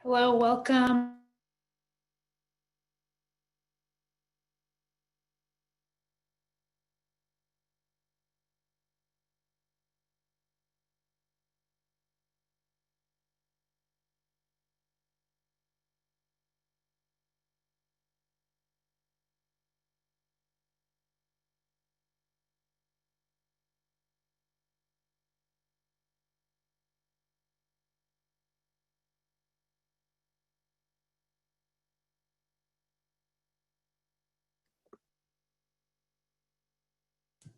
Hello, welcome.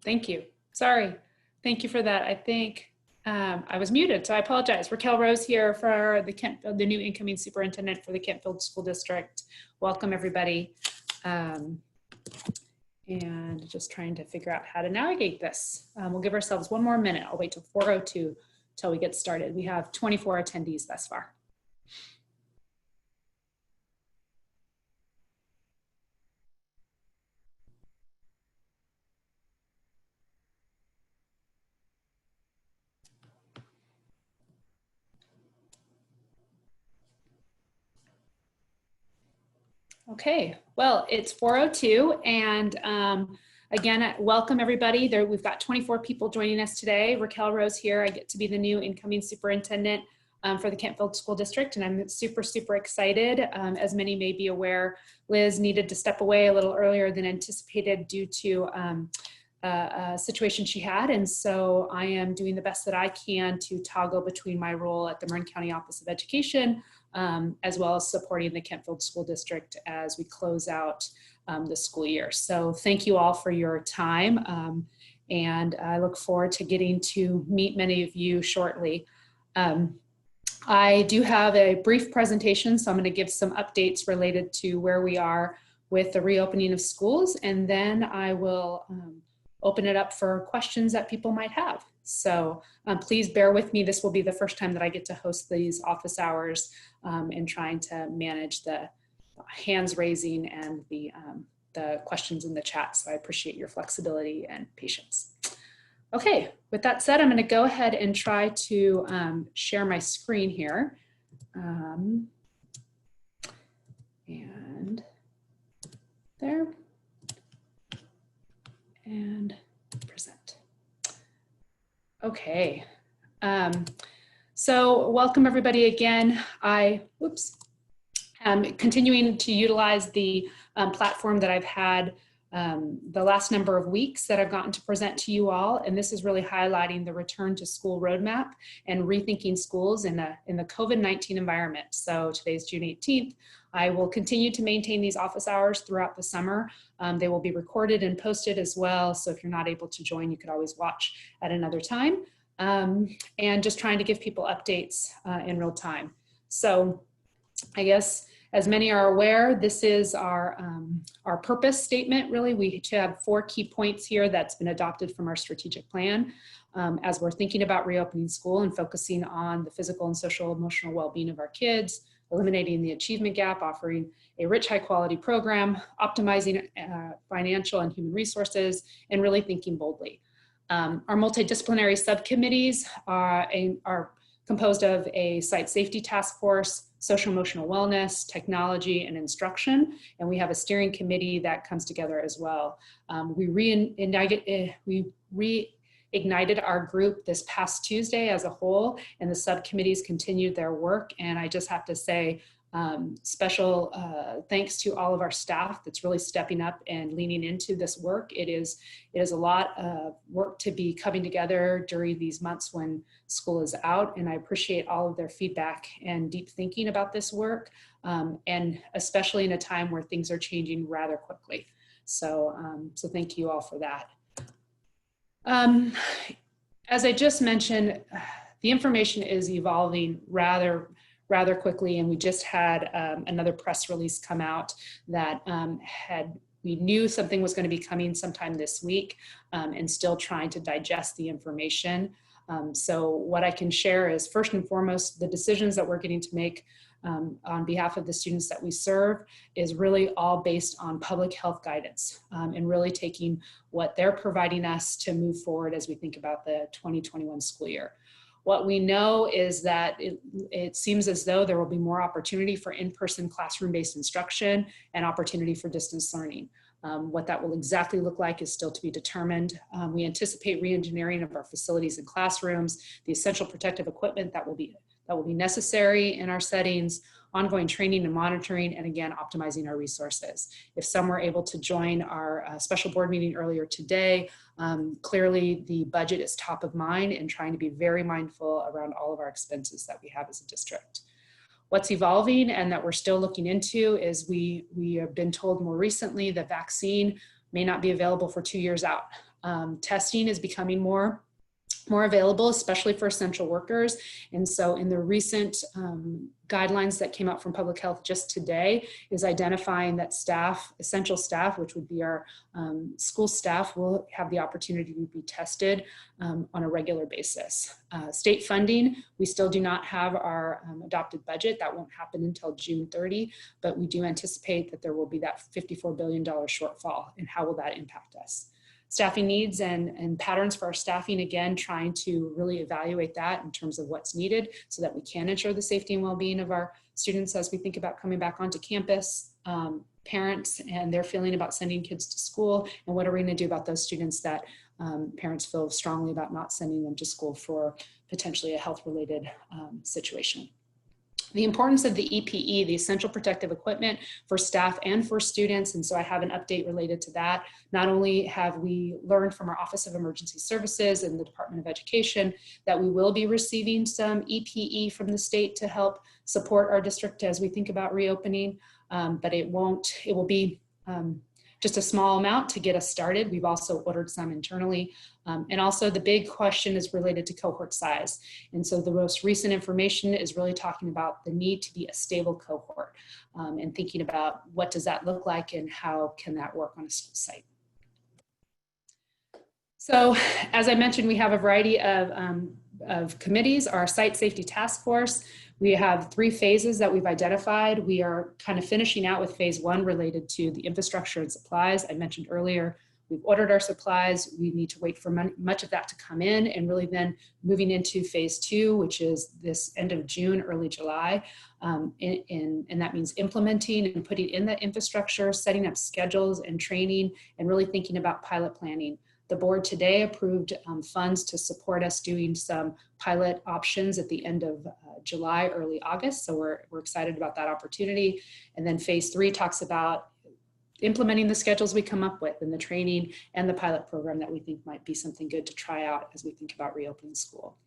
Thank you. Sorry. Thank you for that. I think I was muted, so I apologize. Raquel Rose here for the new incoming superintendent for the Kentfield School District. Welcome, everybody. And just trying to figure out how to navigate this. We'll give ourselves one more minute. I'll wait till 4:02 till we get started. We have 24 attendees thus far. Okay, well, it's 4:02 and again, welcome everybody. We've got 24 people joining us today. Raquel Rose here. I get to be the new incoming superintendent for the Kentfield School District, and I'm super, super excited. As many may be aware, Liz needed to step away a little earlier than anticipated due to a situation she had, and so I am doing the best that I can to toggle between my role at the Marin County Office of Education as well as supporting the Kentfield School District as we close out the school year. So thank you all for your time, and I look forward to getting to meet many of you shortly. I do have a brief presentation, so I'm going to give some updates related to where we are with the reopening of schools, and then I will open it up for questions that people might have. So please bear with me. This will be the first time that I get to host these office hours and trying to manage the hands raising and the questions in the chat. So I appreciate your flexibility and patience. Okay, with that said, I'm going to go ahead and try to share my screen here. And there. And present. Okay, so welcome everybody again. I'm continuing to utilize the platform that I've had the last number of weeks that I've gotten to present to you all, and this is really highlighting the return to school roadmap and rethinking schools in the COVID-19 environment. So today's June 18th. I will continue to maintain these office hours throughout the summer. They will be recorded and posted as well, so if you're not able to join, you could always watch at another time. And just trying to give people updates in real time. So I guess as many are aware, this is our purpose statement, really. We have 4 key points here that's been adopted from our strategic plan as we're thinking about reopening school and focusing on the physical and social emotional well-being of our kids, eliminating the achievement gap, offering a rich, high-quality program, optimizing financial and human resources, and really thinking boldly. Our multidisciplinary subcommittees are composed of a site safety task force, social emotional wellness, technology, and instruction, and we have a steering committee that comes together as well. We reignited our group this past Tuesday as a whole, and the subcommittees continued their work, and I just have to say special thanks to all of our staff that's really stepping up and leaning into this work. It is a lot of work to be coming together during these months when school is out, and I appreciate all of their feedback and deep thinking about this work, and especially in a time where things are changing rather quickly. So, so thank you all for that. As I just mentioned, the information is evolving rather quickly, and we just had another press release come out that we knew something was going to be coming sometime this week, and still trying to digest the information. So what I can share is, first and foremost, the decisions that we're getting to make on behalf of the students that we serve is really all based on public health guidance, and really taking what they're providing us to move forward as we think about the 2021 school year. What we know is that it seems as though there will be more opportunity for in-person classroom-based instruction and opportunity for distance learning. What that will exactly look like is still to be determined. We anticipate re-engineering of our facilities and classrooms, the essential protective equipment that will be necessary in our settings, ongoing training and monitoring, and again, optimizing our resources. If some were able to join our special board meeting earlier today, clearly the budget is top of mind and trying to be very mindful around all of our expenses that we have as a district. What's evolving and that we're still looking into is we have been told more recently that vaccine may not be available for 2 years out. Testing is becoming more available, especially for essential workers. And so in the recent guidelines that came out from public health just today is identifying that staff, essential staff, which would be our school staff, will have the opportunity to be tested on a regular basis. State funding, we still do not have our adopted budget. That won't happen until June 30, but we do anticipate that there will be that $54 billion shortfall. And how will that impact us? Staffing needs and patterns for our staffing, again, trying to really evaluate that in terms of what's needed so that we can ensure the safety and well-being of our students as we think about coming back onto campus, parents and their feeling about sending kids to school, and what are we going to do about those students that parents feel strongly about not sending them to school for potentially a health-related situation. The importance of the EPE, the essential protective equipment for staff and for students. And so I have an update related to that. Not only have we learned from our Office of Emergency Services and the Department of Education that we will be receiving some EPE from the state to help support our district as we think about reopening, but it will be just a small amount to get us started. We've also ordered some internally. And also the big question is related to cohort size. And so the most recent information is really talking about the need to be a stable cohort and thinking about what does that look like and how can that work on a school site. So as I mentioned, we have a variety of committees. Our Site Safety Task Force, we have 3 phases that we've identified. We are kind of finishing out with phase 1 related to the infrastructure and supplies. I mentioned earlier, we've ordered our supplies. We need to wait for much of that to come in, and really then moving into phase 2, which is this end of June, early July. And that means implementing and putting in the infrastructure, setting up schedules and training, and really thinking about pilot planning. The board today approved funds to support us doing some pilot options at the end of July, early August. So we're excited about that opportunity. And then phase 3 talks about implementing the schedules we come up with and the training and the pilot program that we think might be something good to try out as we think about reopening school.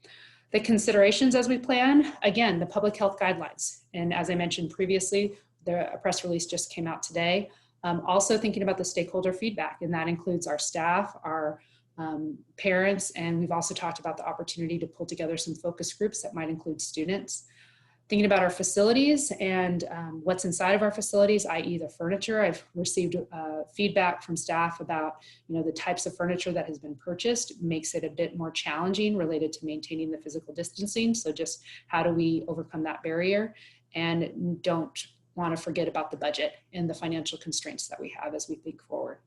The considerations as we plan, again, the public health guidelines. And as I mentioned previously, a press release just came out today. Also thinking about the stakeholder feedback, and that includes our staff, our parents, and we've also talked about the opportunity to pull together some focus groups that might include students. Thinking about our facilities and what's inside of our facilities, i.e. the furniture. I've received feedback from staff about the types of furniture that has been purchased makes it a bit more challenging related to maintaining the physical distancing. So just how do we overcome that barrier, and don't want to forget about the budget and the financial constraints that we have as we think forward.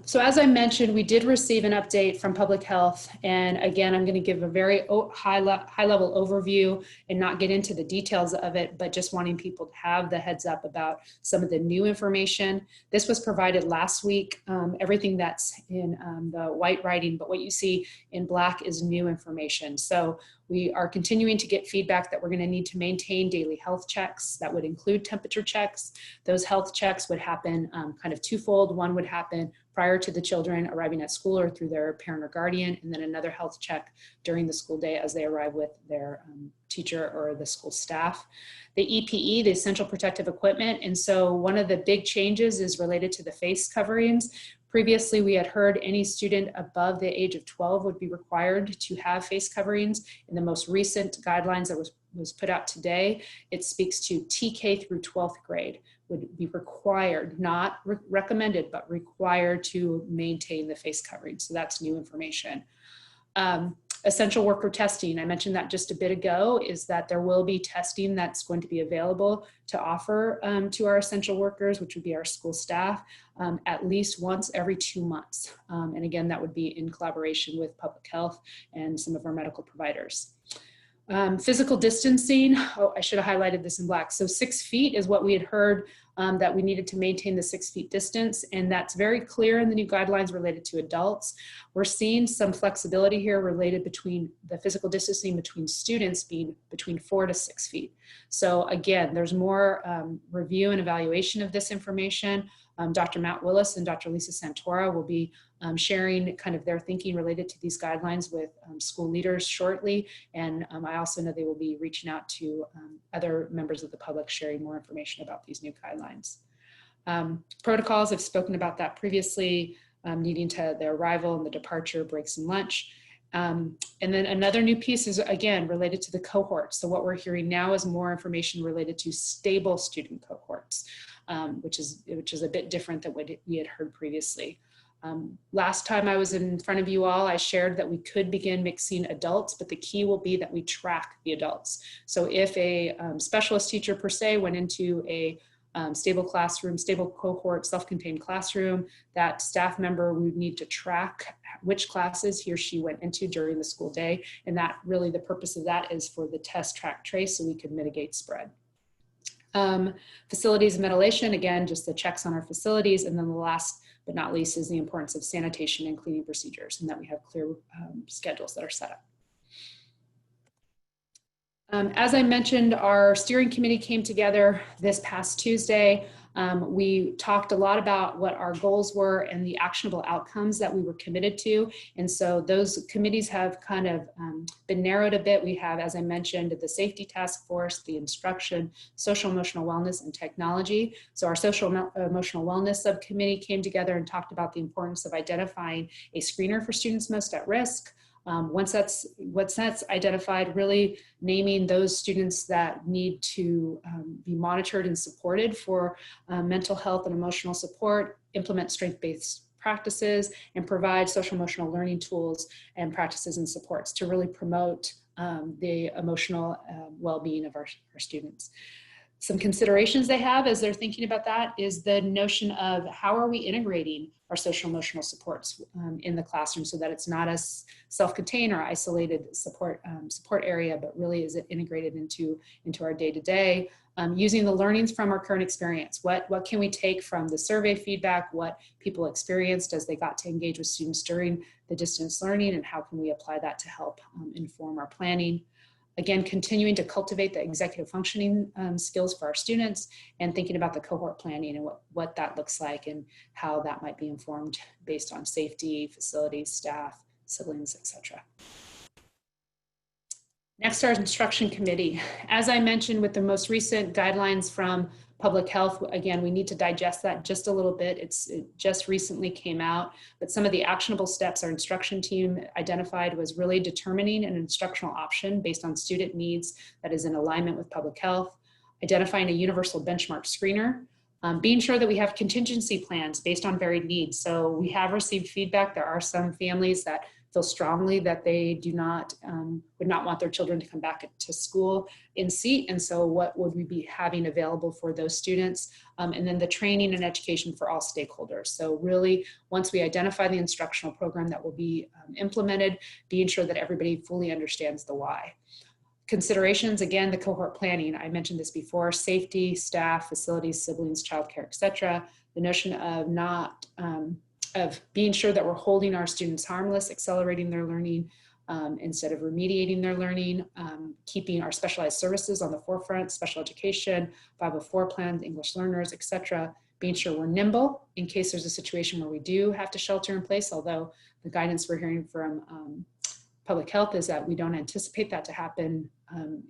So as I mentioned, we did receive an update from public health. And again, I'm going to give a very high level overview and not get into the details of it, but just wanting people to have the heads up about some of the new information. This was provided last week. Everything that's in the white writing, but what you see in black is new information. So we are continuing to get feedback that we're going to need to maintain daily health checks. That would include temperature checks. Those health checks would happen kind of twofold. One would happen prior to the children arriving at school or through their parent or guardian, and then another health check during the school day as they arrive with their teacher or the school staff. The EPE, the essential protective equipment, and so one of the big changes is related to the face coverings. Previously, we had heard any student above the age of 12 would be required to have face coverings. In the most recent guidelines that was put out today, it speaks to TK through 12th grade would be required, not recommended, but required to maintain the face covering. So that's new information. Essential worker testing, I mentioned that just a bit ago, is that there will be testing that's going to be available to offer to our essential workers, which would be our school staff, at least once every 2 months. And again, that would be in collaboration with public health and some of our medical providers. Physical distancing, I should have highlighted this in black. So 6 feet is what we had heard, that we needed to maintain the 6 feet distance, and that's very clear in the new guidelines related to adults. We're seeing some flexibility here related between the physical distancing between students being between 4 to 6 feet. So again, there's more review and evaluation of this information. Dr. Matt Willis and Dr. Lisa Santora will be sharing kind of their thinking related to these guidelines with school leaders shortly. And I also know they will be reaching out to other members of the public sharing more information about these new guidelines. Protocols, I've spoken about that previously, needing to the arrival and the departure, breaks and lunch. And then another new piece is, again, related to the cohorts. So what we're hearing now is more information related to stable student cohorts, which is a bit different than what we had heard previously. Last time I was in front of you all, I shared that we could begin mixing adults, but the key will be that we track the adults. So if a specialist teacher per se went into a stable classroom, stable cohort, self-contained classroom, that staff member would need to track which classes he or she went into during the school day. And that really, the purpose of that is for the test, track, trace, so we can mitigate spread. Facilities and ventilation, again, just the checks on our facilities. And then the last but not least is the importance of sanitation and cleaning procedures, and that we have clear schedules that are set up. As I mentioned, our steering committee came together this past Tuesday. We talked a lot about what our goals were and the actionable outcomes that we were committed to. And so those committees have kind of been narrowed a bit. We have, as I mentioned, the safety task force, the instruction, social emotional wellness, and technology. So our social emotional wellness subcommittee came together and talked about the importance of identifying a screener for students most at risk. Once that's identified, really naming those students that need to be monitored and supported for mental health and emotional support, implement strength-based practices, and provide social emotional learning tools and practices and supports to really promote the emotional well-being of our students. Some considerations they have as they're thinking about that is the notion of how are we integrating our social emotional supports in the classroom so that it's not a self-contained or isolated support area, but really is it integrated into our day-to-day, using the learnings from our current experience. What can we take from the survey feedback, what people experienced as they got to engage with students during the distance learning, and how can we apply that to help inform our planning. Again, continuing to cultivate the executive functioning skills for our students, and thinking about the cohort planning and what that looks like and how that might be informed based on safety, facilities, staff, siblings, etc. Next, our instruction committee. As I mentioned with the most recent guidelines from public health, again, we need to digest that just a little bit. It just recently came out, but some of the actionable steps our instruction team identified was really determining an instructional option based on student needs that is in alignment with public health, identifying a universal benchmark screener, being sure that we have contingency plans based on varied needs. So we have received feedback. There are some families that feel strongly that they do not, would not want their children to come back to school in seat. And so what would we be having available for those students? And then the training and education for all stakeholders. So really, once we identify the instructional program that will be implemented, being sure that everybody fully understands the why. Considerations, again, the cohort planning. I mentioned this before: safety, staff, facilities, siblings, childcare, etc. The notion of being sure that we're holding our students harmless, accelerating their learning instead of remediating their learning, keeping our specialized services on the forefront, special education, 504 plans, English learners, etc. Being sure we're nimble in case there's a situation where we do have to shelter in place, although the guidance we're hearing from public health is that we don't anticipate that to happen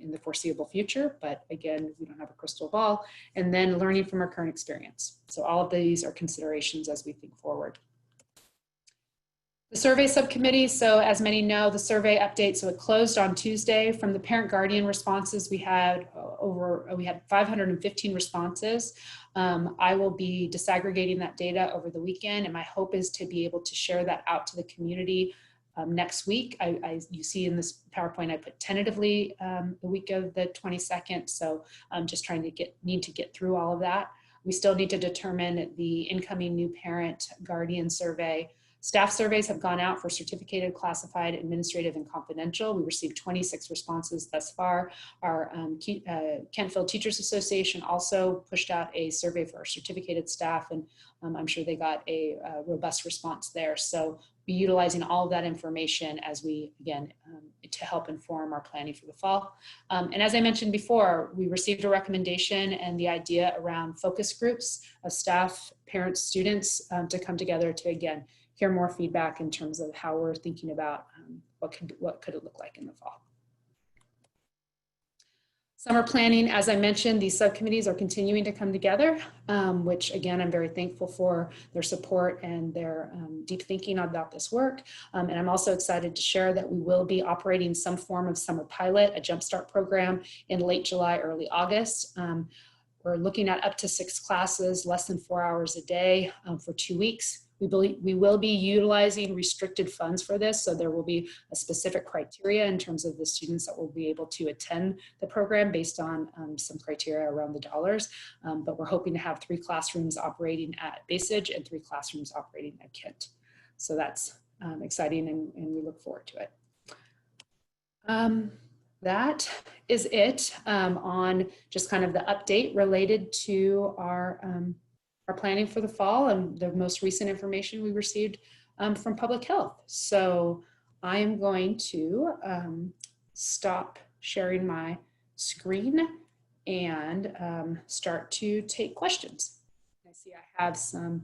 in the foreseeable future, but again, we don't have a crystal ball. And then learning from our current experience. So all of these are considerations as we think forward. The survey subcommittee, so as many know, the survey update, so it closed on Tuesday. From the parent guardian responses, we had 515 responses. I will be disaggregating that data over the weekend, and my hope is to be able to share that out to the community next week. You see in this PowerPoint, I put tentatively the week of the 22nd. So I'm just trying to need to get through all of that. We still need to determine the incoming new parent guardian survey. Staff surveys have gone out for certificated, classified, administrative, and confidential. We received 26 responses thus far. Our Kentfield Teachers Association also pushed out a survey for our certificated staff, and I'm sure they got a robust response there. So be utilizing all of that information as we, again, to help inform our planning for the fall. And as I mentioned before, we received a recommendation and the idea around focus groups of staff, parents, students to come together to, again, hear more feedback in terms of how we're thinking about what could it look like in the fall. Summer planning, as I mentioned, these subcommittees are continuing to come together, which again, I'm very thankful for their support and their deep thinking about this work. And I'm also excited to share that we will be operating some form of summer pilot, a Jumpstart program in late July, early August. We're looking at up to 6 classes, less than 4 hours a day for 2 weeks. We will be utilizing restricted funds for this, so there will be a specific criteria in terms of the students that will be able to attend the program based on some criteria around the dollars. But we're hoping to have 3 classrooms operating at Basage and 3 classrooms operating at Kent. So that's exciting, and we look forward to it. That is it on just kind of the update related to our planning for the fall and the most recent information we received from public health. So I am going to stop sharing my screen and start to take questions. I see I have some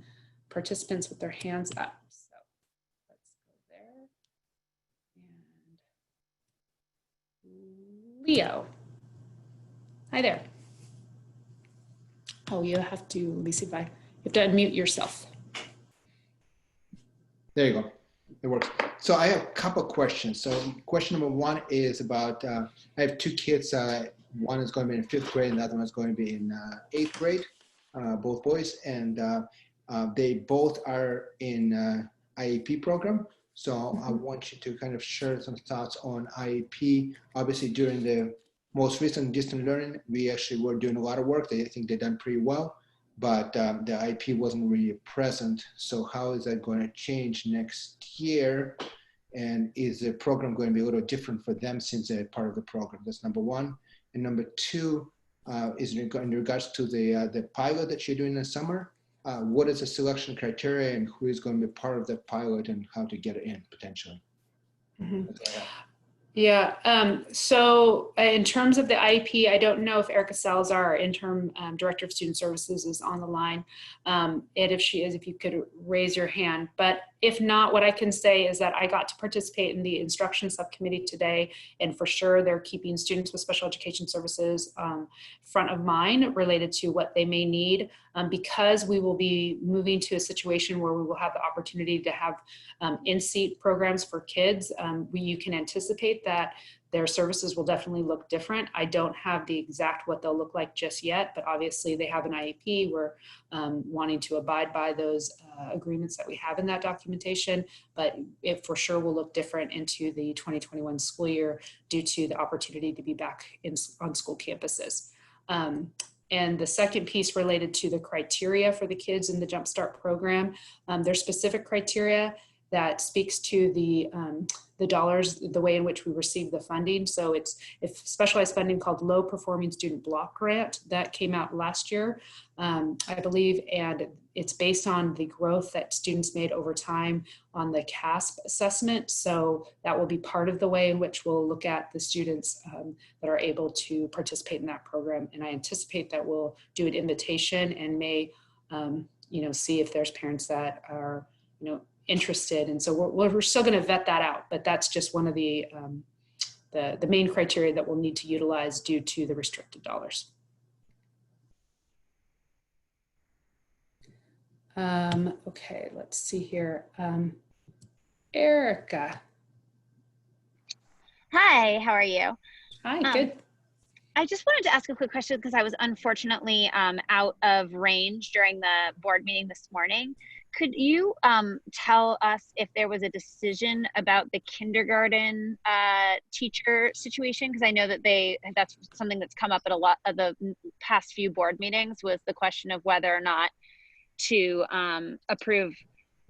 participants with their hands up. So let's go there. And Leo. Hi there. Oh, you have to, let me see if you have to unmute yourself. There you go, it works. So I have a couple questions. So question number 1 is about, I have 2 kids. One is going to be in 5th grade and the other one is going to be in 8th grade, both boys. And they both are in IEP program. So I want you to kind of share some thoughts on IEP. Obviously during the most recent distant learning, we actually were doing a lot of work. I think they've done pretty well, but the IP wasn't really present. So how is that going to change next year? And is the program going to be a little different for them since they're part of the program? That's number 1. And number 2 is in regards to the pilot that you're doing in the summer. What is the selection criteria and who is going to be part of the pilot and how to get it in potentially? Mm-hmm. Yeah, so in terms of the IEP, I don't know if Erica Salazar, our interim Director of Student Services, is on the line. And if she is, if you could raise your hand. But if not, what I can say is that I got to participate in the instruction subcommittee today, and for sure they're keeping students with special education services front of mind related to what they may need, because we will be moving to a situation where we will have the opportunity to have in-seat programs for kids. You can anticipate that their services will definitely look different. I don't have the exact what they'll look like just yet, but obviously they have an IEP. We're wanting to abide by those agreements that we have in that documentation, but it for sure will look different into the 2021 school year due to the opportunity to be back on school campuses. And the second piece related to the criteria for the kids in the Jumpstart program, there's specific criteria that speaks to the dollars, the way in which we receive the funding. So it's specialized funding called Low Performing Student Block Grant that came out last year, I believe, and it's based on the growth that students made over time on the CASP assessment. So that will be part of the way in which we'll look at the students that are able to participate in that program. And I anticipate that we'll do an invitation and may, see if there's parents that are, interested. And so we're still going to vet that out, but that's just one of the main criteria that we'll need to utilize due to the restricted dollars. Okay, let's see here. Erica. Hi, how are you? Hi, good. I just wanted to ask a quick question because I was unfortunately out of range during the board meeting this morning. Could you tell us if there was a decision about the kindergarten teacher situation? Because I know that that's something that's come up at a lot of the past few board meetings, was the question of whether or not to approve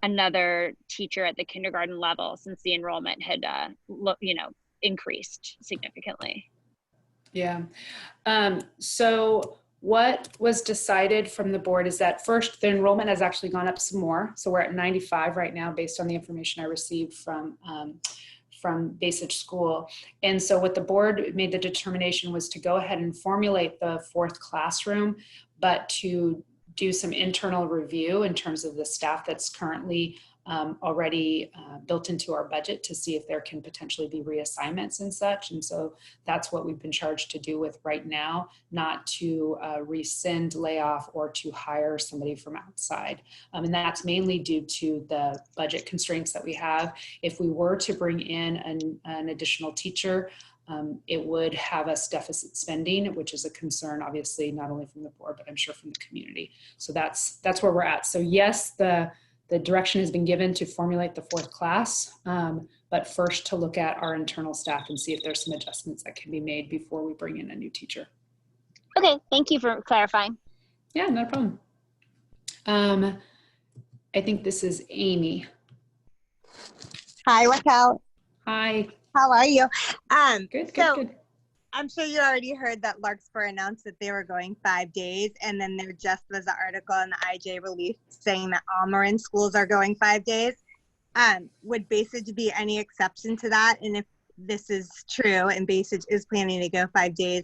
another teacher at the kindergarten level, since the enrollment had increased significantly. Yeah. So what was decided from the board is that first, the enrollment has actually gone up some more. So we're at 95 right now based on the information I received from Basich School. And so what the board made the determination was to go ahead and formulate the fourth classroom, but to do some internal review in terms of the staff that's currently already built into our budget to see if there can potentially be reassignments and such. And so that's what we've been charged to do with right now, not to rescind, layoff, or to hire somebody from outside. And that's mainly due to the budget constraints that we have. If we were to bring in an additional teacher, it would have us deficit spending, which is a concern, obviously, not only from the board, but I'm sure from the community. So that's where we're at. So yes, the direction has been given to formulate the fourth class, but first to look at our internal staff and see if there's some adjustments that can be made before we bring in a new teacher. Okay, thank you for clarifying. Yeah, no problem. I think this is Amy. Hi, Raquel. Hi. How are you? Good. I'm sure you already heard that Larkspur announced that they were going 5 days, and then there just was an article in the IJ released saying that Almarin schools are going 5 days. Would Basich be any exception to that? And if this is true and Basich is planning to go 5 days,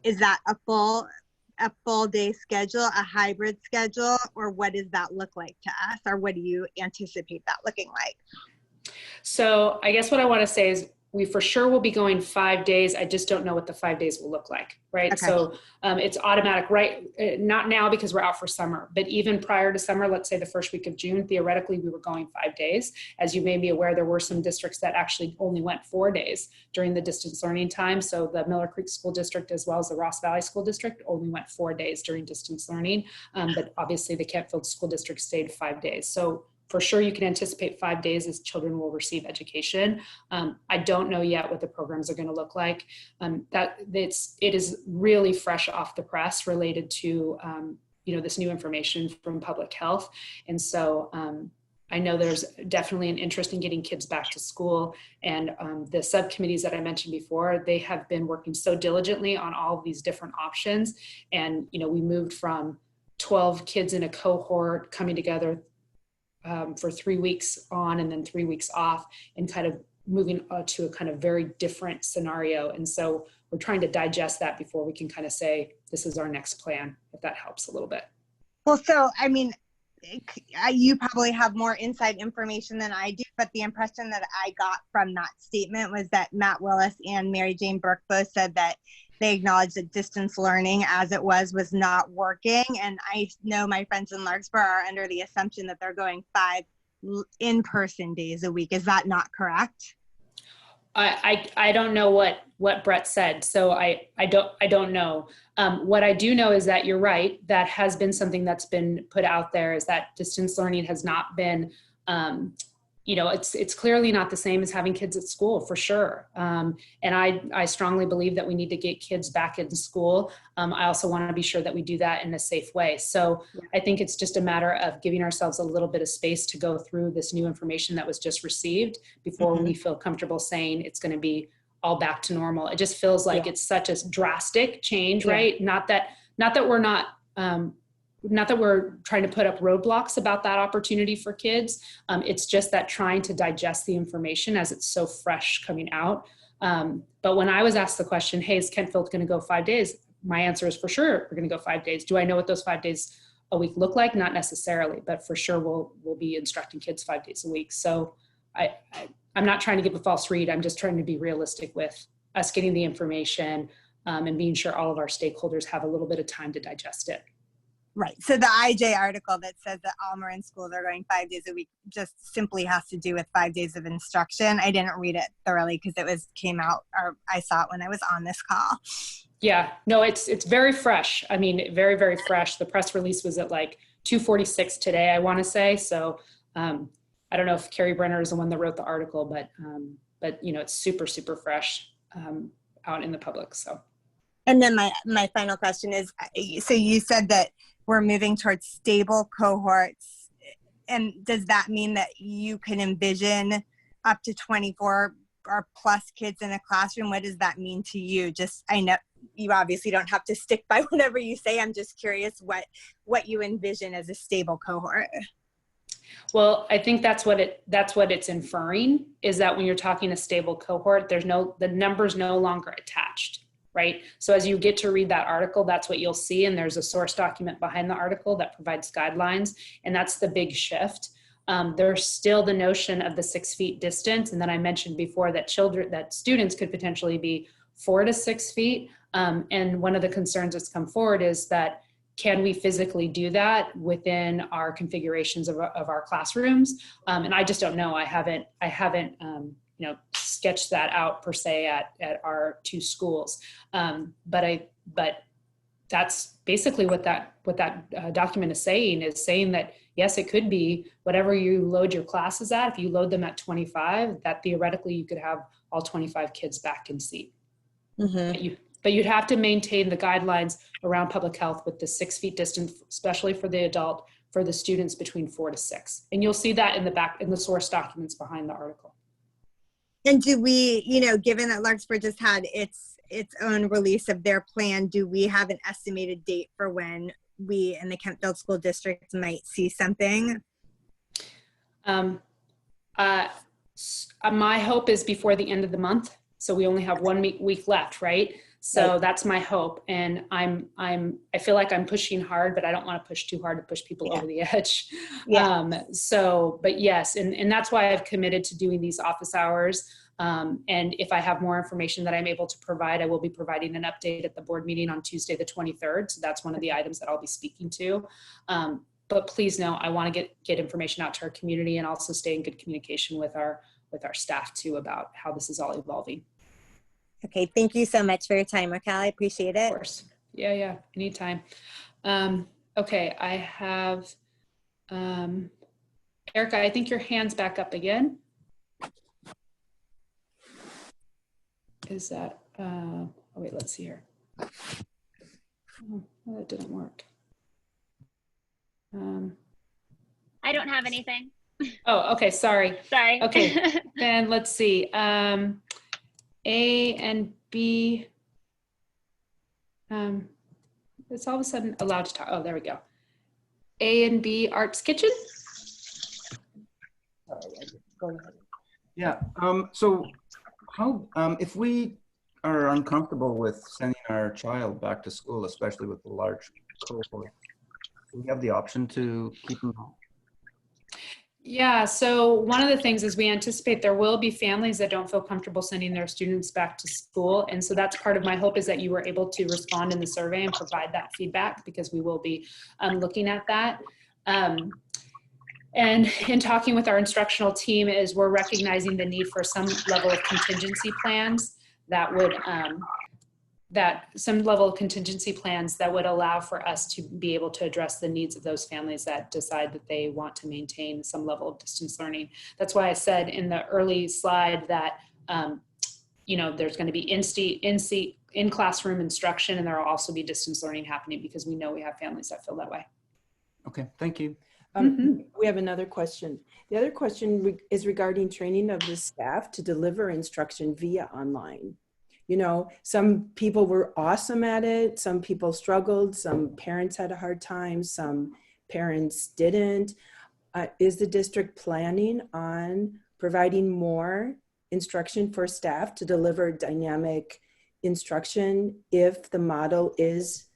is that a full day schedule, a hybrid schedule, or what does that look like to us, or what do you anticipate that looking like? So I guess what I want to say is we for sure will be going 5 days. I just don't know what the 5 days will look like, right? Okay. So it's automatic, right? Not now because we're out for summer, but even prior to summer, let's say the first week of June, theoretically, we were going 5 days. As you may be aware, there were some districts that actually only went 4 days during the distance learning time. So the Miller Creek School District, as well as the Ross Valley School District, only went 4 days during distance learning. But obviously the Kentfield School District stayed 5 days. So for sure, you can anticipate 5 days as children will receive education. I don't know yet what the programs are going to look like. It is really fresh off the press related to this new information from public health, and so I know there's definitely an interest in getting kids back to school. And the subcommittees that I mentioned before, they have been working so diligently on all of these different options. And we moved from 12 kids in a cohort coming together for 3 weeks on and then 3 weeks off, and kind of moving to a kind of very different scenario. And so we're trying to digest that before we can kind of say, this is our next plan, if that helps a little bit. Well, so, I mean, you probably have more inside information than I do, but the impression that I got from that statement was that Matt Willis and Mary Jane Burke both said that they acknowledged that distance learning as it was not working. And I know my friends in Larkspur are under the assumption that they're going 5 in-person days a week. Is that not correct? I don't know what Brett said, so I don't know. What I do know is that you're right. That has been something that's been put out there, is that distance learning has not been, it's clearly not the same as having kids at school, for sure. And I strongly believe that we need to get kids back in school. I also want to be sure that we do that in a safe way. So I think it's just a matter of giving ourselves a little bit of space to go through this new information that was just received before we feel comfortable saying it's going to be all back to normal. It just feels like it's such a drastic change, right? Not that we're trying to put up roadblocks about that opportunity for kids. It's just that trying to digest the information as it's so fresh coming out. But when I was asked the question, hey, is Kentfield going to go 5 days? My answer is for sure we're going to go 5 days. Do I know what those 5 days a week look like? Not necessarily, but for sure we'll be instructing kids 5 days a week. So I'm not trying to give a false read. I'm just trying to be realistic with us getting the information and being sure all of our stakeholders have a little bit of time to digest it. Right. So the IJ article that says that Almarin schools are going 5 days a week just simply has to do with 5 days of instruction. I didn't read it thoroughly because came out, or I saw it when I was on this call. Yeah, no, it's very fresh. I mean, very, very fresh. The press release was at like 2:46 today, I want to say. So I don't know if Carrie Brenner is the one that wrote the article, but you know, it's super, super fresh out in the public. So. And then my final question is, so you said that we're moving towards stable cohorts, and does that mean that you can envision up to 24 or plus kids in a classroom? What does that mean to you? Just, I know you obviously don't have to stick by whatever you say. I'm just curious what you envision as a stable cohort. Well, I think that's what it's inferring, is that when you're talking a stable cohort, the number's no longer attached, right? So as you get to read that article, that's what you'll see. And there's a source document behind the article that provides guidelines. And that's the big shift. There's still the notion of the 6 feet distance. And then I mentioned before that students could potentially be 4 to 6 feet. And one of the concerns that's come forward is that, can we physically do that within our configurations of our classrooms? And I just don't know. I haven't you know, sketched that out per se at our 2 schools. But that's basically what that document is saying that yes, it could be whatever you load your classes at. If you load them at 25, that theoretically you could have all 25 kids back in seat. Mm-hmm. But you'd have to maintain the guidelines around public health with the 6 feet distance, especially for the adult, for the students between 4 to 6. And you'll see that in the source documents behind the article. And do we, you know, given that Larkspur just had its own release of their plan, do we have an estimated date for when we in the Kentfield School District might see something? My hope is before the end of the month. So we only have 1 week left, right? So that's my hope. And I feel like I'm pushing hard, but I don't want to push too hard to push people over the edge. Yeah. But yes, and that's why I've committed to doing these office hours. And if I have more information that I'm able to provide, I will be providing an update at the board meeting on Tuesday, the 23rd. So that's one of the items that I'll be speaking to. But please know, I want to get information out to our community and also stay in good communication with our staff too about how this is all evolving. Okay, thank you so much for your time, Raquel. I appreciate it. Of course. Yeah, anytime. Okay, I have, Erica, I think your hand's back up again. Is that, oh wait, let's see here. Oh, that didn't work. I don't have anything. Oh, okay, sorry. Sorry. Okay, then let's see. A and B, it's all of a sudden allowed to talk. Oh, there we go. A and B Arts Kitchen. Go ahead. Yeah, so how, if we are uncomfortable with sending our child back to school, especially with the large cohort, do we have the option to keep them home? Yeah, so one of the things is we anticipate there will be families that don't feel comfortable sending their students back to school. And so that's part of my hope, is that you were able to respond in the survey and provide that feedback, because we will be looking at that. And in talking with our instructional team, is we're recognizing the need for some level of contingency plans that would allow for us to be able to address the needs of those families that decide that they want to maintain some level of distance learning. That's why I said in the early slide that, you know, there's going to be in classroom instruction, and there will also be distance learning happening, because we know we have families that feel that way. Okay, thank you. We have another question. The other question is regarding training of the staff to deliver instruction via online. You know, some people were awesome at it. Some people struggled. Some parents had a hard time. Some parents didn't. Is the district planning on providing more instruction for staff to deliver dynamic instruction if the model is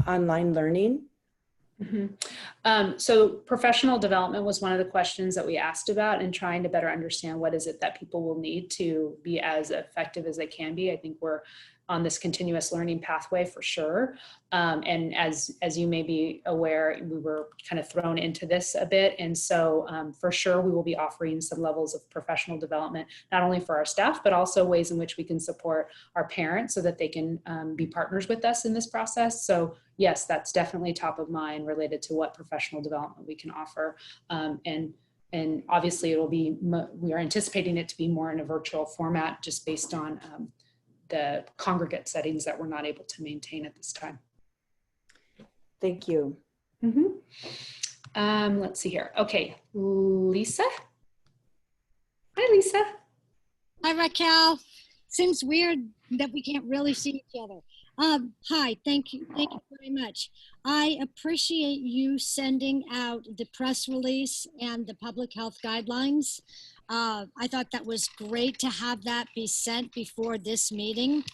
online learning? Mm-hmm. So professional development was one of the questions that we asked about, and trying to better understand what is it that people will need to be as effective as they can be. I think we're this continuous learning pathway for sure. And as you may be aware, we were kind of thrown into this a bit. And so for sure, we will be offering some levels of professional development, not only for our staff, but also ways in which we can support our parents so that they can be partners with us in this process. So yes, that's definitely top of mind related to what professional development we can offer. And obviously it'll be, we are anticipating it to be more in a virtual format just based on the congregate settings that we're not able to maintain at this time. Thank you. Let's see here. Okay, Lisa. Hi, Lisa. Hi, Raquel. Seems weird that we can't really see each other. Hi, thank you very much. I appreciate you sending out the press release and the public health guidelines. I thought that was great to have that be sent before this meeting.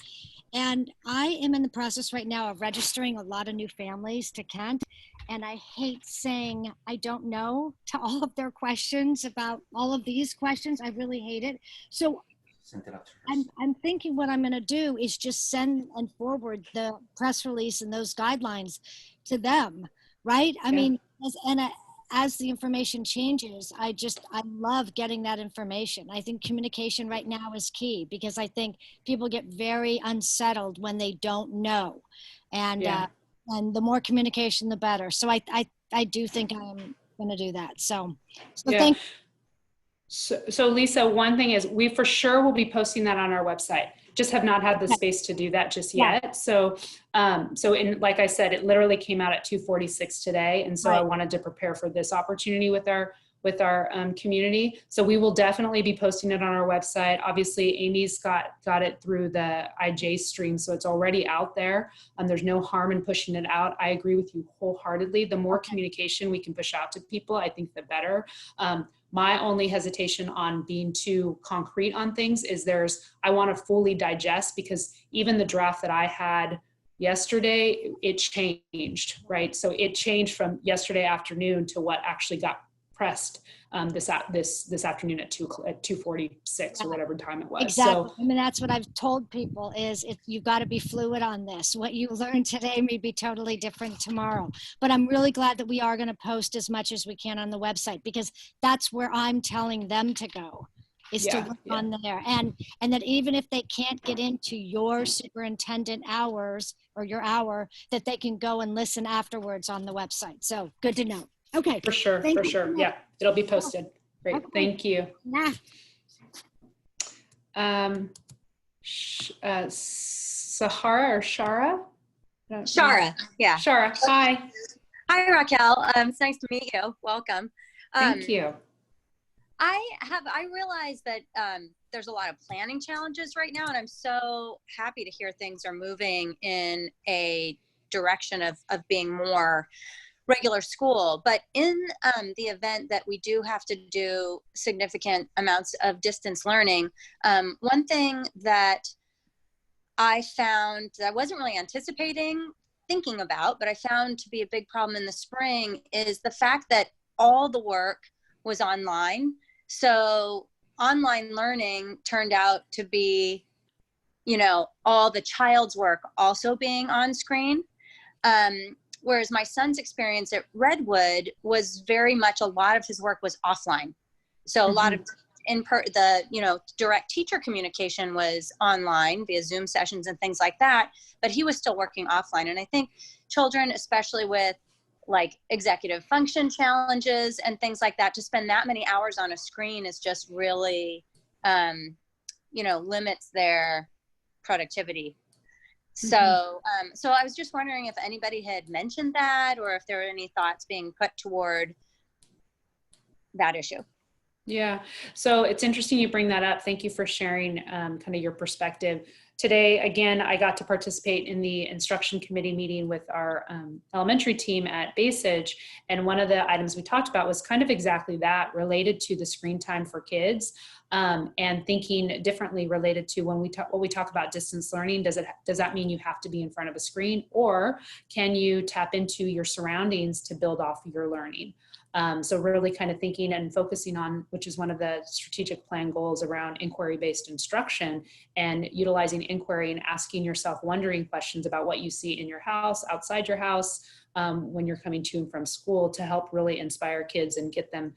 And I am in the process right now of registering a lot of new families to Kent. And I hate saying I don't know to all of their questions about all of these questions. I really hate it. So I'm thinking what I'm going to do is just send and forward the press release and those guidelines to them, right? I mean, as the information changes, I love getting that information. I think communication right now is key because I think people get very unsettled when they don't know. And the more communication, the better. So I do think I'm going to do that. So thank you. So Lisa, one thing is we for sure will be posting that on our website. Just have not had the space to do that just yet. So, like I said, it literally came out at 2:46 today. And so I wanted to prepare for this opportunity with our community. So we will definitely be posting it on our website. Obviously Amy's got it through the IJ stream. So it's already out there. There's no harm in pushing it out. I agree with you wholeheartedly. The more communication we can push out to people, I think the better. My only hesitation on being too concrete on things is I want to fully digest, because even the draft that I had yesterday, it changed, right? So it changed from yesterday afternoon to what actually got pressed this afternoon at 2:46 or whatever time it was. Exactly. So, I mean, that's what I've told people is you've got to be fluid on this. What you learned today may be totally different tomorrow. But I'm really glad that we are going to post as much as we can on the website, because that's where I'm telling them to go, is to look on there. And that even if they can't get into your superintendent hours or your hour, that they can go and listen afterwards on the website. So good to know. Okay. For sure. Yeah, it'll be posted. Great. Okay. Thank you. Yeah. Sahara or Shara? Shara. Yeah. Shara. Hi. Hi, Raquel. It's nice to meet you. Welcome. Thank you. I realize that there's a lot of planning challenges right now, and I'm so happy to hear things are moving in a direction of being more regular school. But in the event that we do have to do significant amounts of distance learning, one thing that I found that I wasn't really thinking about, but I found to be a big problem in the spring is the fact that all the work was online. So online learning turned out to be, all the child's work also being on screen. Whereas my son's experience at Redwood was very much, a lot of his work was offline. So a lot of direct teacher communication was online via Zoom sessions and things like that, but he was still working offline. And I think children, especially with like executive function challenges and things like that, to spend that many hours on a screen is just really, limits their productivity. So, I was just wondering if anybody had mentioned that, or if there were any thoughts being put toward that issue. Yeah, so it's interesting you bring that up. Thank you for sharing kind of your perspective. Today, again, I got to participate in the instruction committee meeting with our elementary team at Basage. And one of the items we talked about was kind of exactly that, related to the screen time for kids, and thinking differently related to when we talk about distance learning. Does that mean you have to be in front of a screen, or can you tap into your surroundings to build off your learning? So really kind of thinking and focusing on, which is one of the strategic plan goals around inquiry-based instruction, and utilizing inquiry and asking yourself wondering questions about what you see in your house, outside your house, when you're coming to and from school, to help really inspire kids and get them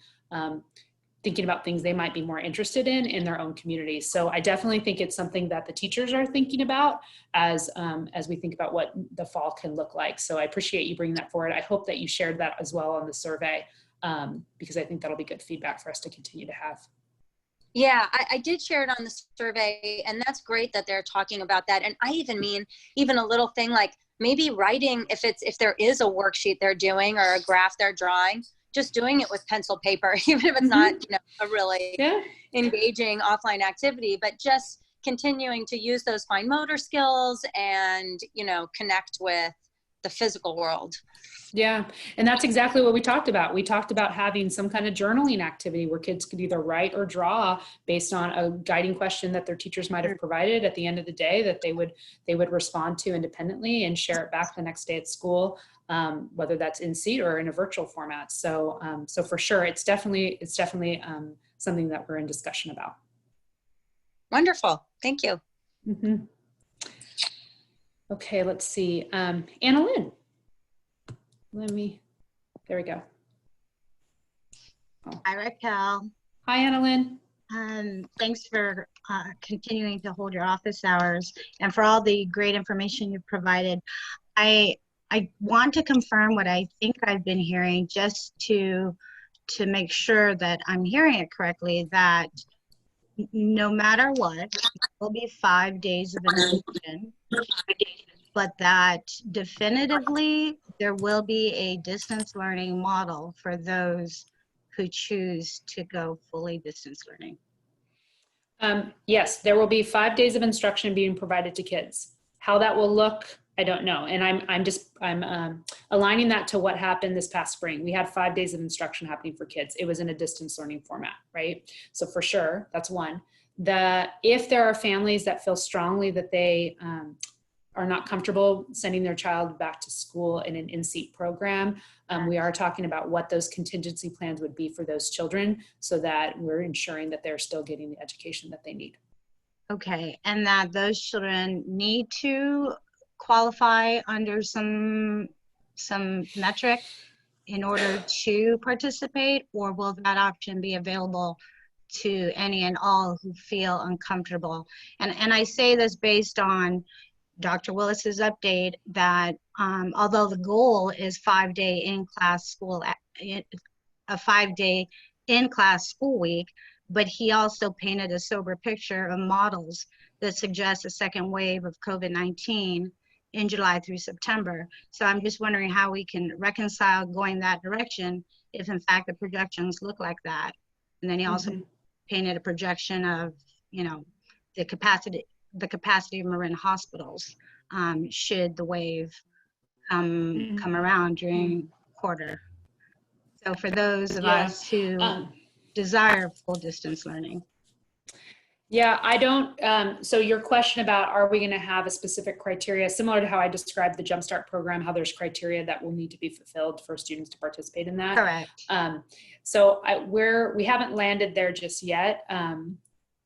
thinking about things they might be more interested in their own communities. So I definitely think it's something that the teachers are thinking about as we think about what the fall can look like. So I appreciate you bringing that forward. I hope that you shared that as well on the survey, because I think that'll be good feedback for us to continue to have. Yeah, I did share it on the survey, and that's great that they're talking about that. And I even mean, even a little thing like maybe writing, if there is a worksheet they're doing or a graph they're drawing, just doing it with pencil paper, even if it's not, a really engaging offline activity, but just continuing to use those fine motor skills and, connect with the physical world. Yeah, and that's exactly what we talked about. We talked about having some kind of journaling activity where kids could either write or draw based on a guiding question that their teachers might have provided at the end of the day, that they would respond to independently and share it back the next day at school, whether that's in seat or in a virtual format. So for sure, it's definitely something that we're in discussion about. Wonderful, thank you. Mm-hmm. Okay, let's see, Anna Lynn. There we go. Oh. Hi, Raquel. Hi, Anna Lynn. Thanks for continuing to hold your office hours and for all the great information you've provided. I want to confirm what I think I've been hearing, just to make sure that I'm hearing it correctly, that no matter what, there will be 5 days of instruction, but that definitively there will be a distance learning model for those who choose to go fully distance learning. Yes, there will be 5 days of instruction being provided to kids. How that will look, I don't know. And I'm aligning that to what happened this past spring. We had 5 days of instruction happening for kids. It was in a distance learning format, right? So for sure, that's one. If there are families that feel strongly that they are not comfortable sending their child back to school in an in-seat program, we are talking about what those contingency plans would be for those children, so that we're ensuring that they're still getting the education that they need. Okay, and that those children need to qualify under some metric in order to participate, or will that option be available to any and all who feel uncomfortable? And I say this based on Dr. Willis's update that although the goal is 5-day in-class school, a 5-day in-class school week, but he also painted a sober picture of models that suggest a second wave of COVID-19 in July through September. So I'm just wondering how we can reconcile going that direction if in fact the projections look like that. And then he also painted a projection of, the capacity of Marin hospitals should the wave come around during quarter. So for those of us who desire full distance learning. Yeah, I don't, so your question about, are we gonna have a specific criteria, similar to how I described the Jumpstart program, how there's criteria that will need to be fulfilled for students to participate in that. Correct. So we haven't landed there just yet.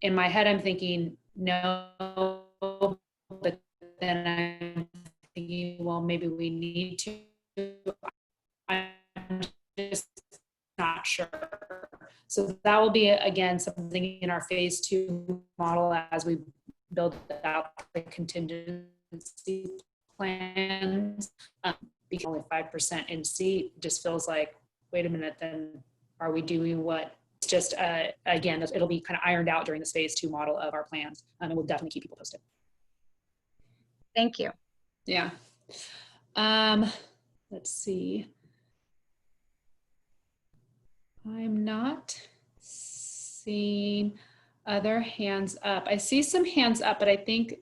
In my head, I'm thinking, no, but then I'm thinking, well, maybe we need to. I'm just not sure. So that will be, again, something in our phase 2 model as we build out the contingency plans. Because only 5% in seat just feels like, wait a minute, then are we doing what? It's just, again, it'll be kind of ironed out during this phase 2 model of our plans. And we'll definitely keep people posted. Thank you. Yeah. Let's see. I'm not seeing other hands up. I see some hands up, but I think,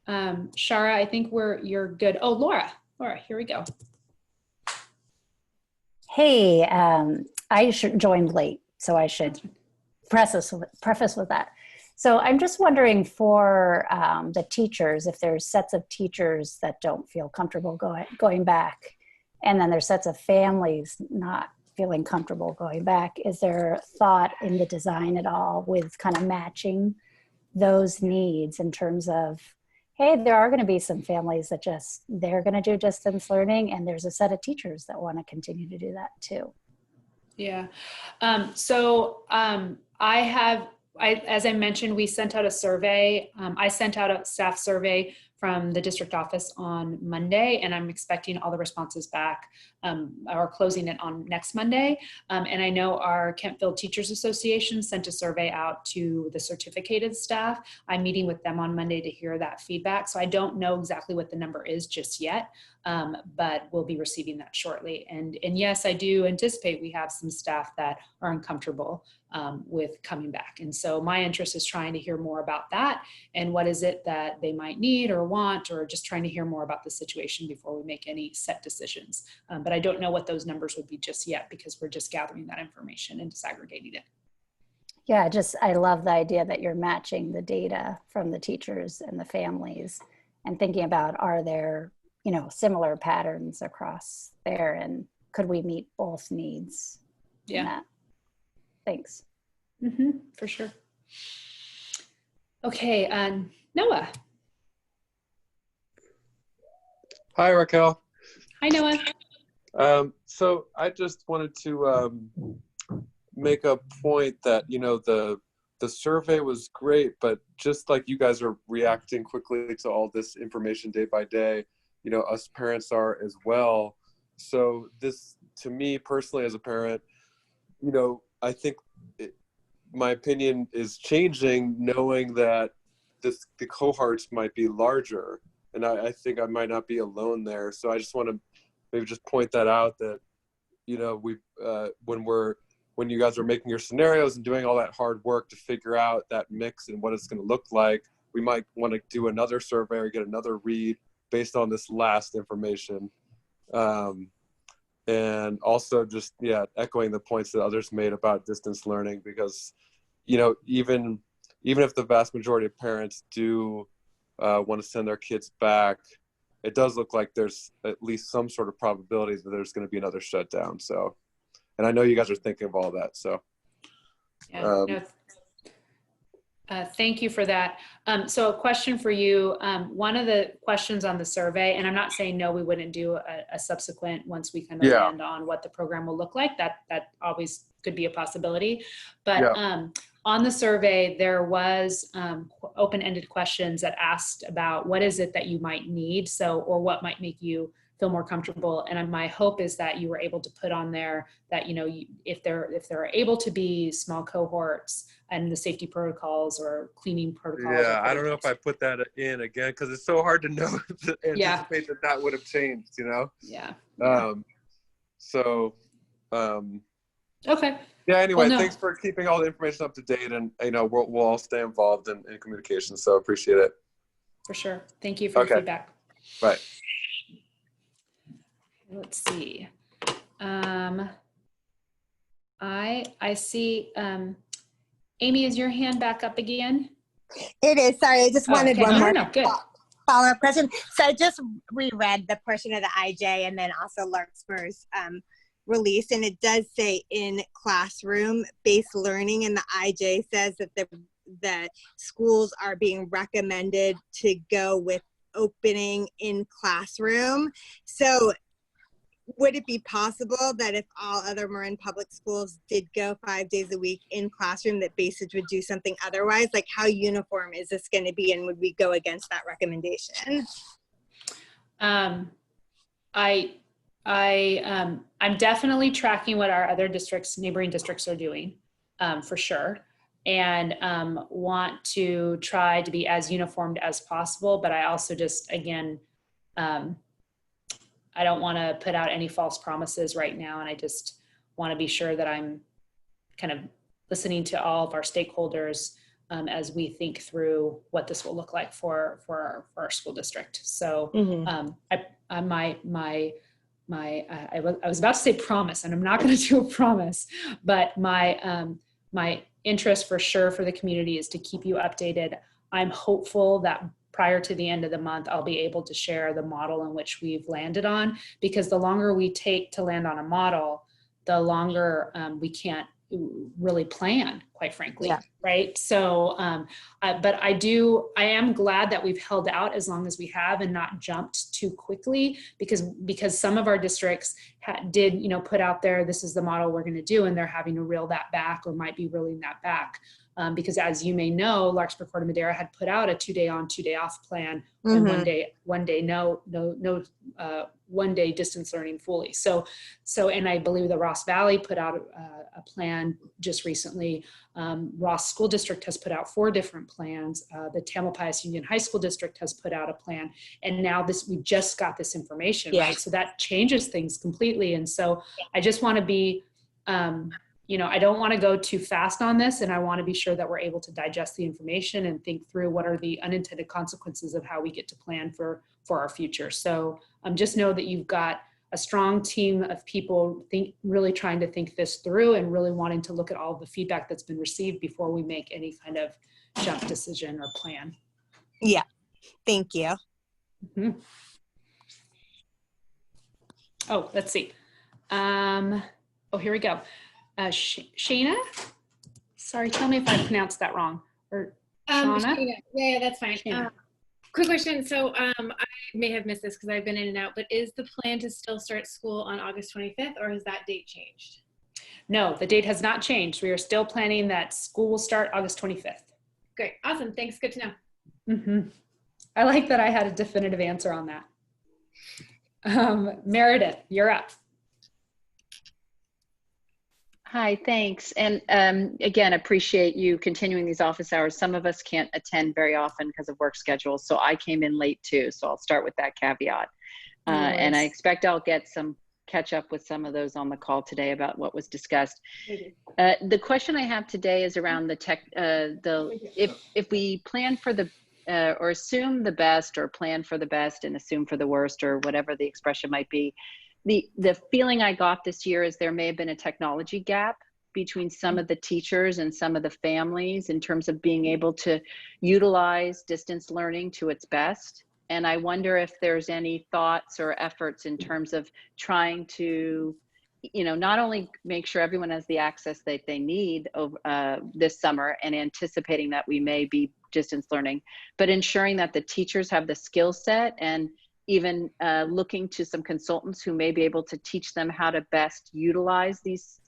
Shara, I think you're good. Oh, Laura, here we go. Hey, I joined late, so I should preface with that. So I'm just wondering for the teachers, if there's sets of teachers that don't feel comfortable going back, and then there's sets of families not feeling comfortable going back. Is there thought in the design at all with kind of matching those needs in terms of, hey, there are going to be some families that they're going to do distance learning, and there's a set of teachers that want to continue to do that too. Yeah. As I mentioned, we sent out a survey. I sent out a staff survey from the district office on Monday, and I'm expecting all the responses back, or closing it on next Monday. And I know our Kempville Teachers Association sent a survey out to the certificated staff. I'm meeting with them on Monday to hear that feedback. So I don't know exactly what the number is just yet, but we'll be receiving that shortly. And yes, I do anticipate we have some staff that are uncomfortable with coming back. And so my interest is trying to hear more about that and what is it that they might need or want, or just trying to hear more about the situation before we make any set decisions. But I don't know what those numbers would be just yet, because we're just gathering that information and disaggregating it. Yeah, I love the idea that you're matching the data from the teachers and the families and thinking about, are there, similar patterns across there, and could we meet both needs? Yeah. In that? Thanks. For sure. Okay, Noah. Hi, Raquel. Hi, Noah. So I just wanted to make a point that, the survey was great, but just like you guys are reacting quickly to all this information day by day, us parents are as well. So this, to me personally as a parent, I think my opinion is changing, knowing that the cohorts might be larger, and I think I might not be alone there. So I just want to maybe just point that out, that when you guys are making your scenarios and doing all that hard work to figure out that mix and what it's going to look like, we might want to do another survey or get another read based on this last information. And also just, echoing the points that others made about distance learning, because, even if the vast majority of parents do want to send their kids back, it does look like there's at least some sort of probability that there's going to be another shutdown. So, and I know you guys are thinking of all that. So, Thank you for that. So a question for you. One of the questions on the survey, and I'm not saying no, we wouldn't do a subsequent once we kind of land on what the program will look like. That always could be a possibility. But on the survey, there was open-ended questions that asked about what is it that you might need, or what might make you feel more comfortable. And my hope is that you were able to put on there that, if there are able to be small cohorts and the safety protocols or cleaning protocols. Yeah, I don't know if I put that in again, because it's so hard to know, to anticipate that would have changed, Yeah. Okay. Yeah, anyway, thanks for keeping all the information up to date, and we'll all stay involved in communication, so appreciate it. For sure. Thank you for your feedback. Bye. Let's see. I see, Amy, is your hand back up again? It is. Sorry, I just wanted one more follow-up question. So I just reread the portion of the IJ and then also Larkspur's release, and it does say in classroom-based learning, and the IJ says that the schools are being recommended to go with opening in classroom. So would it be possible that if all other Marin public schools did go 5 days a week in classroom, that Bayside would do something otherwise? Like, how uniform is this going to be, and would we go against that recommendation? I'm definitely tracking what our other neighboring districts are doing, for sure, and want to try to be as uniformed as possible. But I also just, again, I don't want to put out any false promises right now, and I just want to be sure that I'm kind of listening to all of our stakeholders as we think through what this will look like for our school district. So I was about to say promise, and I'm not going to do a promise, but my interest for sure for the community is to keep you updated. I'm hopeful that prior to the end of the month, I'll be able to share the model in which we've landed on, because the longer we take to land on a model, the longer we can't really plan, quite frankly. Yeah. Right. So, but I am glad that we've held out as long as we have and not jumped too quickly, because some of our districts did, put out there, this is the model we're going to do, and they're having to reel that back, or might be reeling that back. Because as you may know, Larkspur, Corte Madera had put out a 2-day on, 2-day off plan, and one day no, 1 day distance learning fully. So, and I believe the Ross Valley put out a plan just recently. Ross School District has put out 4 different plans. The Tamalpais Union High School District has put out a plan, and now we just got this information, right? So that changes things completely. And so I just want to be, I don't want to go too fast on this, and I want to be sure that we're able to digest the information and think through what are the unintended consequences of how we get to plan for our future. So just know that you've got a strong team of people really trying to think this through, and really wanting to look at all the feedback that's been received before we make any kind of jump decision or plan. Yeah, thank you. Mm-hmm. Oh, let's see. Here we go. Shayna, sorry, tell me if I pronounced that wrong. Or Shauna? Yeah, that's fine. Quick question. So I may have missed this because I've been in and out, but is the plan to still start school on August 25th, or has that date changed? No, the date has not changed. We are still planning that school will start August 25th. Great. Awesome. Thanks. Good to know. Mm-hmm. I like that I had a definitive answer on that. Meredith, you're up. Hi, thanks. And again, appreciate you continuing these office hours. Some of us can't attend very often because of work schedules. So I came in late too. So I'll start with that caveat. And I expect I'll get some catch up with some of those on the call today about what was discussed. The question I have today is around the tech, if we plan for the, or assume the best, or plan for the best and assume for the worst, or whatever the expression might be, the feeling I got this year is there may have been a technology gap between some of the teachers and some of the families in terms of being able to utilize distance learning to its best. And I wonder if there's any thoughts or efforts in terms of trying to, not only make sure everyone has the access that they need this summer, and anticipating that we may be distance learning, but ensuring that the teachers have the skill set, and even looking to some consultants who may be able to teach them how to best utilize these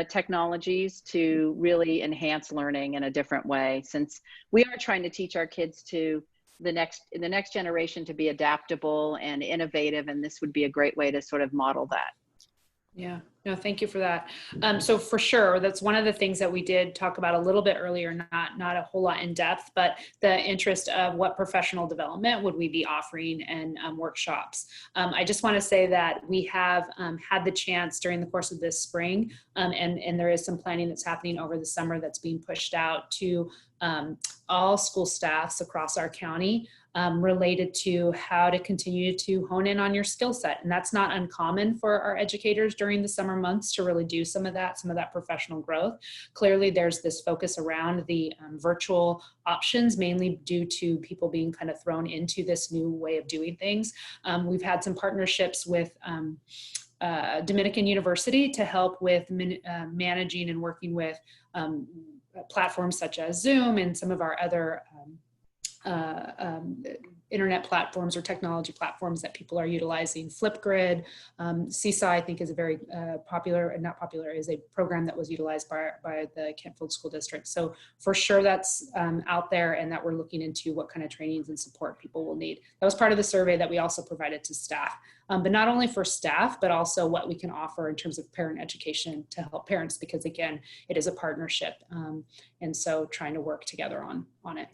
technologies to really enhance learning in a different way, since we are trying to teach our kids to the next generation to be adaptable and innovative, and this would be a great way to sort of model that. Yeah, no, thank you for that. So for sure, that's one of the things that we did talk about a little bit earlier, not a whole lot in depth, but the interest of what professional development would we be offering and workshops. I just want to say that we have had the chance during the course of this spring, and there is some planning that's happening over the summer that's being pushed out to all school staffs across our county, related to how to continue to hone in on your skill set. And that's not uncommon for our educators during the summer months to really do some of that professional growth. Clearly, there's this focus around the virtual options, mainly due to people being kind of thrown into this new way of doing things. We've had some partnerships with Dominican University to help with managing and working with platforms such as Zoom and some of our other internet platforms or technology platforms that people are utilizing. Flipgrid, Seesaw, I think is a very is a program that was utilized by the Kentfield School District. So for sure that's out there, and that we're looking into what kind of trainings and support people will need. That was part of the survey that we also provided to staff, but not only for staff, but also what we can offer in terms of parent education to help parents, because again, it is a partnership. And so trying to work together on it.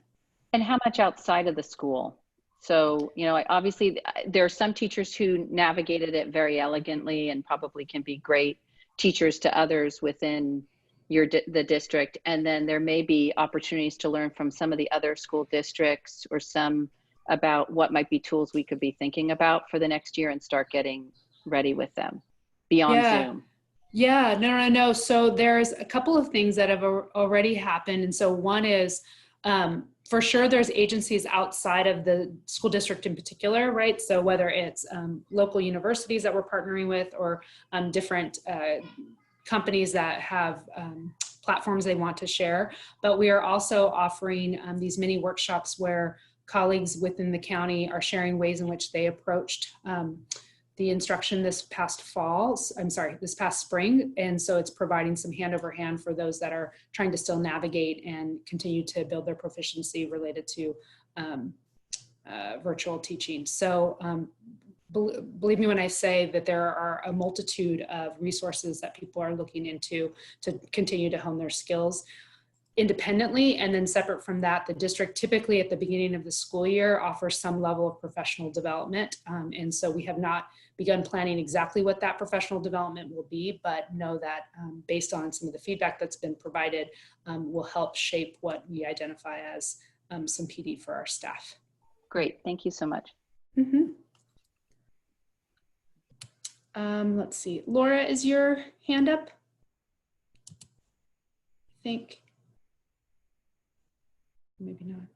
And how much outside of the school? So, obviously there are some teachers who navigated it very elegantly and probably can be great teachers to others within the district. And then there may be opportunities to learn from some of the other school districts, or some about what might be tools we could be thinking about for the next year and start getting ready with them beyond Zoom. Yeah, no. So there's a couple of things that have already happened. And so one is, For sure, there's agencies outside of the school district in particular, right? So whether it's local universities that we're partnering with or different companies that have platforms they want to share. But we are also offering these mini workshops where colleagues within the county are sharing ways in which they approached the instruction this past spring. And so it's providing some hand over hand for those that are trying to still navigate and continue to build their proficiency related to virtual teaching. So believe me when I say that there are a multitude of resources that people are looking into to continue to hone their skills independently. And then separate from that, the district typically at the beginning of the school year offers some level of professional development. And so we have not begun planning exactly what that professional development will be, but know that based on some of the feedback that's been provided will help shape what we identify as some PD for our staff. Great, thank you so much. Mm-hmm. Let's see, Laura, is your hand up? I think. Maybe not.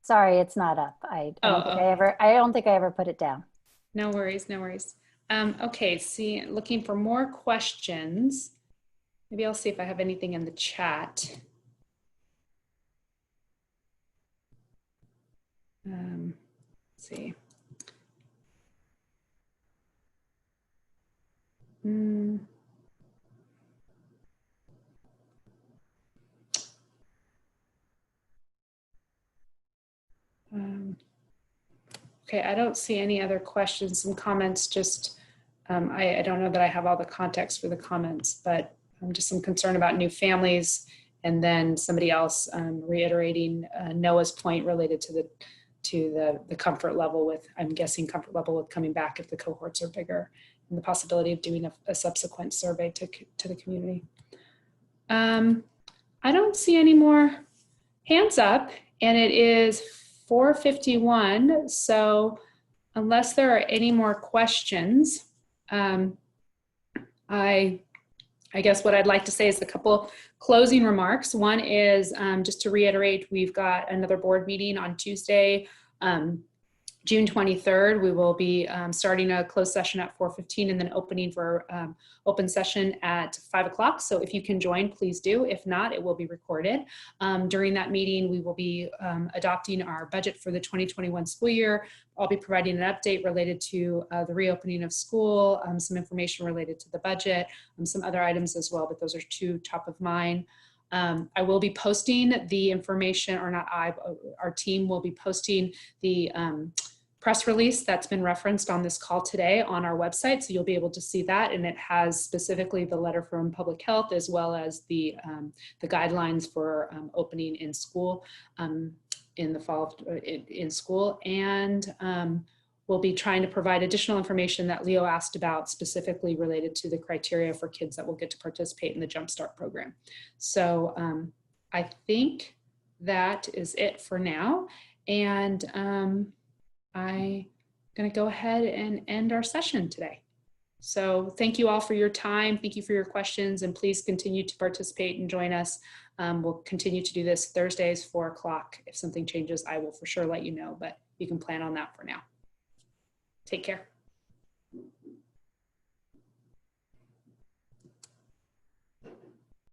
Sorry, it's not up. I don't think I ever put it down. No worries, no worries. Okay, looking for more questions. Maybe I'll see if I have anything in the chat. Let's see. Okay, I don't see any other questions. Some comments, just, I don't know that I have all the context for the comments, but just some concern about new families. And then somebody else reiterating Noah's point related to the comfort level with, I'm guessing comfort level with coming back if the cohorts are bigger, and the possibility of doing a subsequent survey to the community. I don't see any more hands up, and it is 4:51. So unless there are any more questions, I guess what I'd like to say is a couple closing remarks. One is just to reiterate, we've got another board meeting on Tuesday, June 23rd. We will be starting a closed session at 4:15 and then opening for open session at 5 o'clock. So if you can join, please do. If not, it will be recorded. During that meeting, we will be adopting our budget for the 2021 school year. I'll be providing an update related to the reopening of school, some information related to the budget, some other items as well, but those are two top of mind. I will be posting the information, or not I, our team will be posting the press release that's been referenced on this call today on our website. So you'll be able to see that. And it has specifically the letter from public health, as well as the guidelines for opening in school in the fall in school. And we'll be trying to provide additional information that Leo asked about, specifically related to the criteria for kids that will get to participate in the Jumpstart program. So I think that is it for now. And I'm going to go ahead and end our session today. So thank you all for your time. Thank you for your questions, and please continue to participate and join us. We'll continue to do this Thursdays, 4 o'clock. If something changes, I will for sure let you know, but you can plan on that for now. Take care.